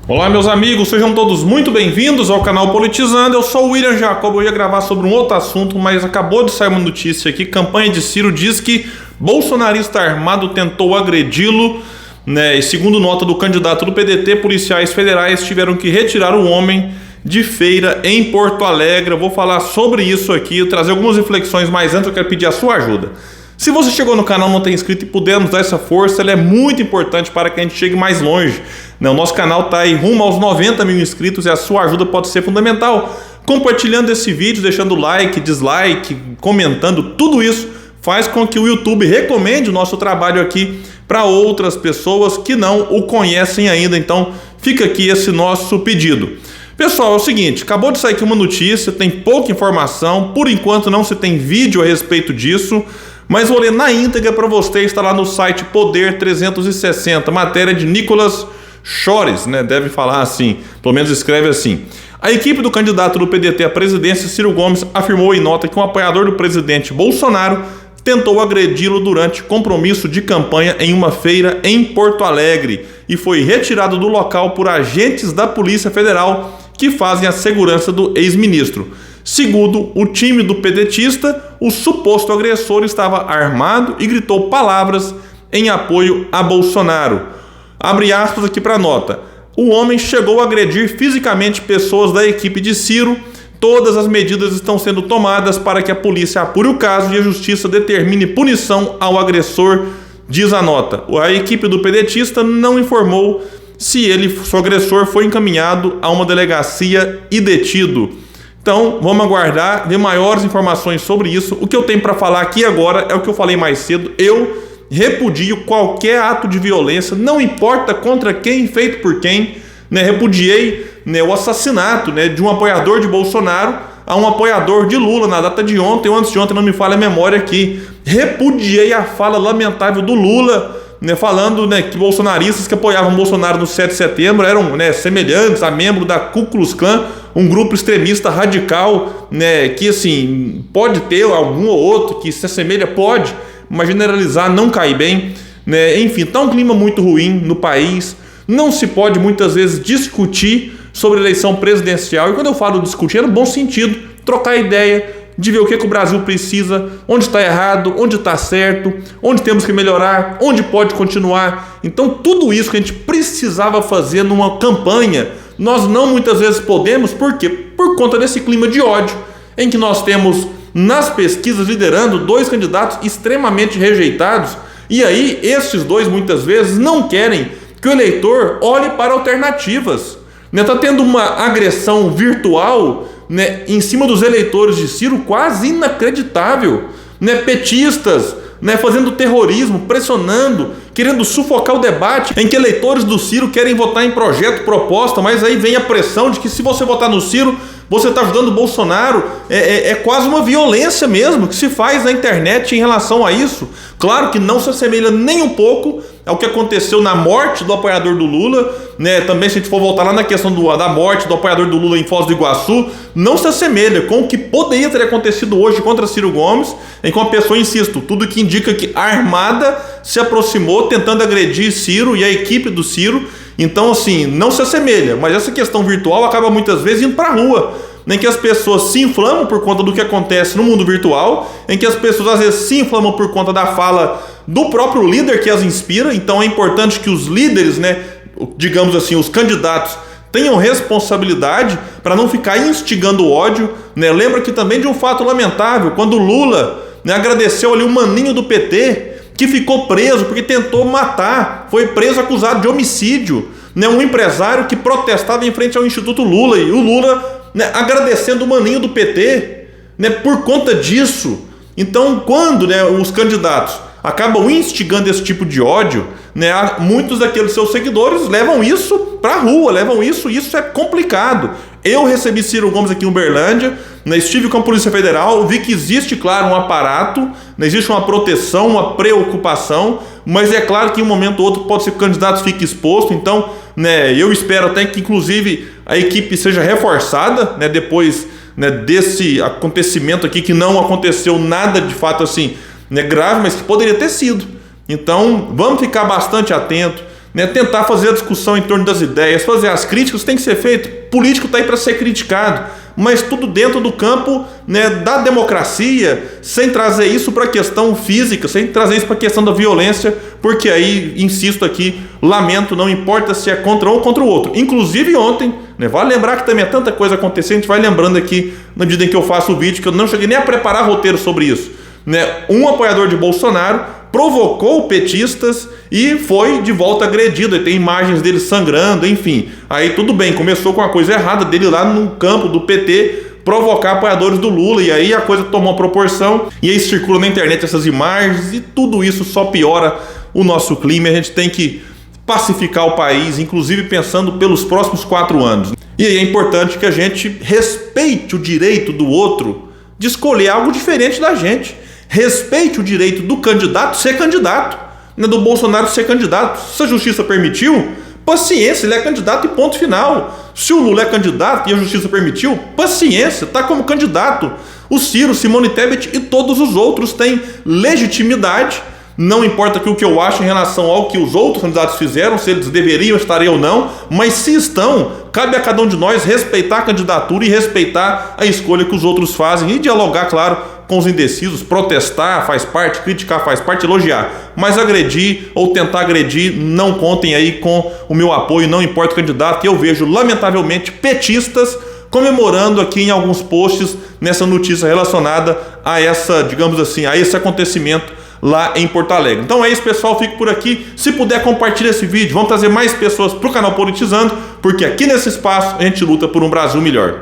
Olá, meus amigos, sejam todos muito bem-vindos ao canal Politizando. Eu sou o William Jacob. Eu ia gravar sobre um outro assunto, mas acabou de sair uma notícia aqui. Campanha de Ciro diz que bolsonarista armado tentou agredi-lo, né? E segundo nota do candidato do PDT, policiais federais tiveram que retirar o homem de feira em Porto Alegre. Eu vou falar sobre isso aqui, trazer algumas reflexões, mas antes eu quero pedir a sua ajuda. Se você chegou no canal e não tem inscrito e puder nos dar essa força, ela é muito importante para que a gente chegue mais longe. O nosso canal está aí rumo aos 90 mil inscritos e a sua ajuda pode ser fundamental. Compartilhando esse vídeo, deixando like, dislike, comentando, tudo isso faz com que o YouTube recomende o nosso trabalho aqui para outras pessoas que não o conhecem ainda. Então fica aqui esse nosso pedido. Pessoal, é o seguinte, acabou de sair aqui uma notícia, tem pouca informação, por enquanto não se tem vídeo a respeito disso, mas vou ler na íntegra para você, está lá no site Poder 360, matéria de Nicolas Chores, né? Deve falar assim, pelo menos escreve assim. A equipe do candidato do PDT à presidência, Ciro Gomes, afirmou em nota que um apoiador do presidente Bolsonaro tentou agredi-lo durante compromisso de campanha em uma feira em Porto Alegre e foi retirado do local por agentes da Polícia Federal que fazem a segurança do ex-ministro. Segundo o time do pedetista, o suposto agressor estava armado e gritou palavras em apoio a Bolsonaro. Abre aspas aqui para a nota. O homem chegou a agredir fisicamente pessoas da equipe de Ciro. Todas as medidas estão sendo tomadas para que a polícia apure o caso e a justiça determine punição ao agressor, diz a nota. A equipe do pedetista não informou se seu agressor foi encaminhado a uma delegacia e detido. Então, vamos aguardar, ver maiores informações sobre isso. O que eu tenho para falar aqui agora é o que eu falei mais cedo. Eu repudio qualquer ato de violência, não importa contra quem, feito por quem, né? Repudiei, né, o assassinato, né, de um apoiador de Bolsonaro a um apoiador de Lula na data de ontem ou antes de ontem, não me falha a memória aqui. Repudiei a fala lamentável do Lula, né, falando, né, que bolsonaristas que apoiavam Bolsonaro no 7 de setembro eram, né, semelhantes a membro da Ku Klux Klan, um grupo extremista radical, né, que assim, pode ter algum ou outro que se assemelha, pode, mas generalizar não cai bem, né? Enfim, tá um clima muito ruim no país, não se pode muitas vezes discutir sobre eleição presidencial, e quando eu falo discutir é no bom sentido, trocar ideia, de ver o que o Brasil precisa, onde está errado, onde está certo, onde temos que melhorar, onde pode continuar. Então tudo isso que a gente precisava fazer numa campanha, nós não muitas vezes podemos, por quê? Por conta desse clima de ódio, em que nós temos nas pesquisas liderando dois candidatos extremamente rejeitados, e aí esses dois muitas vezes não querem que o eleitor olhe para alternativas. Está tendo uma agressão virtual, né, em cima dos eleitores de Ciro quase inacreditável, né? Petistas, né, fazendo terrorismo, pressionando, querendo sufocar o debate, em que eleitores do Ciro querem votar em projeto, proposta, mas aí vem a pressão de que se você votar no Ciro, você está ajudando o Bolsonaro. É quase uma violência mesmo que se faz na internet em relação a isso. Claro que não se assemelha nem um pouco ao que aconteceu na morte do apoiador do Lula, né? Também, se a gente for voltar lá na questão da morte do apoiador do Lula em Foz do Iguaçu, não se assemelha com o que poderia ter acontecido hoje contra Ciro Gomes, em que uma pessoa, insisto, tudo que indica que a Armada se aproximou tentando agredir Ciro e a equipe do Ciro. Então, assim, não se assemelha, mas essa questão virtual acaba muitas vezes indo para a rua, em que as pessoas se inflamam por conta do que acontece no mundo virtual, em que as pessoas às vezes se inflamam por conta da fala do próprio líder que as inspira. Então é importante que os líderes, né, digamos assim, os candidatos, tenham responsabilidade para não ficar instigando ódio, né? Lembra que também de um fato lamentável, quando o Lula, né, agradeceu ali o maninho do PT, que ficou preso porque tentou matar, foi preso acusado de homicídio, né, um empresário que protestava em frente ao Instituto Lula, e o Lula, né, agradecendo o maninho do PT, né, por conta disso. Então, quando, né, os candidatos acabam instigando esse tipo de ódio, né, muitos daqueles seus seguidores levam isso para a rua, isso é complicado. Eu recebi Ciro Gomes aqui em Uberlândia, né, estive com a Polícia Federal, vi que existe, claro, um aparato, né, existe uma proteção, uma preocupação, mas é claro que em um momento ou outro pode ser que o candidato fique exposto. Então, né, eu espero até que inclusive a equipe seja reforçada, né, depois, né, desse acontecimento aqui, que não aconteceu nada de fato assim, né, grave, mas que poderia ter sido. Então vamos ficar bastante atento, né, tentar fazer a discussão em torno das ideias, fazer as críticas, tem que ser feito. Político está aí para ser criticado, mas tudo dentro do campo, né, da democracia, sem trazer isso para a questão física, sem trazer isso para a questão da violência, porque aí, insisto aqui, lamento, não importa se é contra um ou contra o outro. Inclusive ontem, né, vale lembrar que também é tanta coisa acontecendo, a gente vai lembrando aqui, na medida em que eu faço o vídeo, que eu não cheguei nem a preparar roteiro sobre isso, né? Um apoiador de Bolsonaro provocou petistas e foi de volta agredido, e tem imagens dele sangrando, enfim. Aí tudo bem, começou com a coisa errada dele lá no campo do PT provocar apoiadores do Lula, e aí a coisa tomou proporção, e aí circula na internet essas imagens, e tudo isso só piora o nosso clima. A gente tem que pacificar o país, inclusive pensando pelos próximos 4 anos. E aí é importante que a gente respeite o direito do outro de escolher algo diferente da gente. Respeite o direito do candidato ser candidato, né, do Bolsonaro ser candidato. Se a justiça permitiu, paciência, ele é candidato e ponto final. Se o Lula é candidato e a justiça permitiu, paciência, está como candidato. O Ciro, Simone Tebet e todos os outros têm legitimidade. Não importa o que eu acho em relação ao que os outros candidatos fizeram, se eles deveriam estar aí ou não, mas se estão, cabe a cada um de nós respeitar a candidatura e respeitar a escolha que os outros fazem e dialogar, claro, com os indecisos. Protestar faz parte, criticar faz parte, elogiar, mas agredir ou tentar agredir, não contem aí com o meu apoio, não importa o candidato. E eu vejo, lamentavelmente, petistas comemorando aqui em alguns posts nessa notícia relacionada a essa, digamos assim, a esse acontecimento lá em Porto Alegre. Então é isso, pessoal, fico por aqui. Se puder, compartilhe esse vídeo, vamos trazer mais pessoas para o canal Politizando, porque aqui nesse espaço a gente luta por um Brasil melhor.